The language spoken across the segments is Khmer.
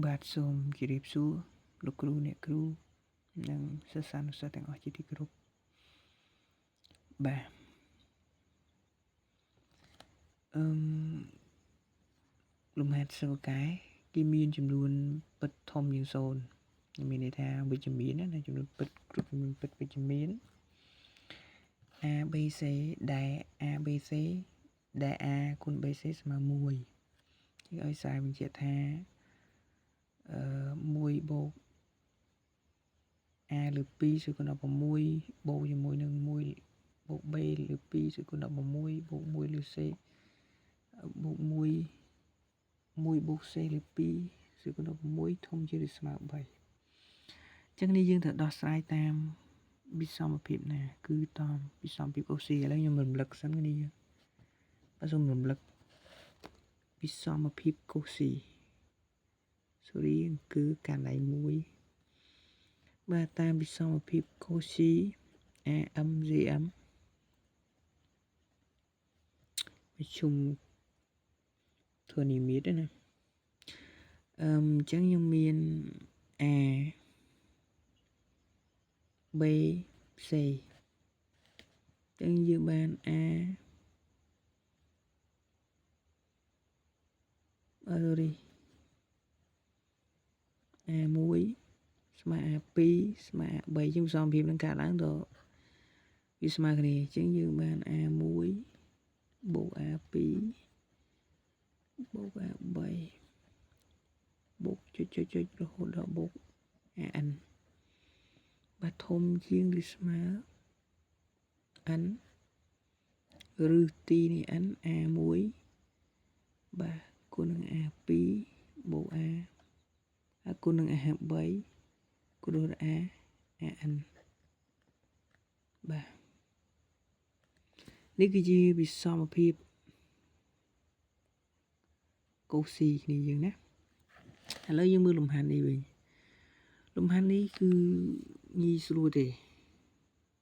បាទសូមជម្រាបសួរលោកគ្រូអ្នកគ្រូនិងសិស្សានុសិស្សទាំងអស់ជាទីគោរពបាទលំហាត់សិង្ហកាយគេមានចំនួនពិតធំជាង0មានន័យថាវិជ្ជមានណាចំនួនពិតគ្រប់ចំនួនពិតវិជ្ជមាន A B C ដែល A B C ដែល A គុណ B C ស្មើ1គេឲ្យសារបញ្ជាក់ថា1បូក A លើ2គឺ16បូកជាមួយនឹង1បូក B លើ2គឺ16បូក1លើ C បូក1បូក C លើ2គឺ16ធំជាងឬស្មើ3អញ្ចឹងនេះយើងត្រូវដោះស្រាយតាមវិសមភាពណាគឺតាមវិសមភាពកូស៊ីឥឡូវខ្ញុំរំលឹកសិនគ្នាបាទសូមរំលឹកវិសមភាពកូស៊ីគឺកាន់ដៃ1បាទតាមវិសមភាពកូស៊ី AMGM វិជុំធ្វើនិមិត្តណាអញ្ចឹងខ្ញុំមាន A B C អញ្ចឹងយើងបាន A A1 ស្មើ A2 ស្មើ A3 ជាងសមភាពនឹងកើតឡើងទៅវាស្មើគ្នាអញ្ចឹងយើងបាន A1 បូក A2 បូក A3 បូកចុចរហូតដល់បូក AN បាទធំជាងឬស្មើ N ឬទីនេះ N A1 បាទគុណនឹង A2 បូក A ហើយគុណនឹង A3 គុណនឹង AN បាទនេះគឺជាវិសមភាពកូស៊ីគ្នាយើងណាឥឡូវយើងមើលលំហាត់នេះវិញលំហាត់នេះគឺងាយស្រួលទេ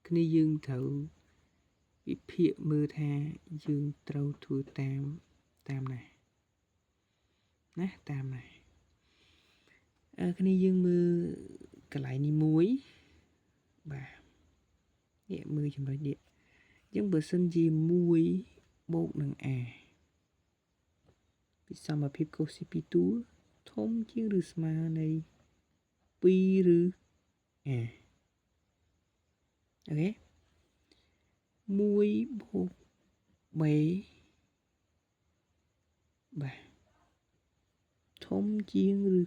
គ្នាយើងត្រូវវិភាគមើលថាយើងត្រូវធ្វើតាមណាតាមណាគ្នាយើងមើលកន្លែងនេះមួយបាទនេះមើលចំណុចនេះអញ្ចឹងបើសិនជា1បូកនឹង A វិសមភាពកូស៊ីពីតួធំជាងឬស្មើនៃ2ឬ A អូខេ1បូក B បាទធំជាងឬ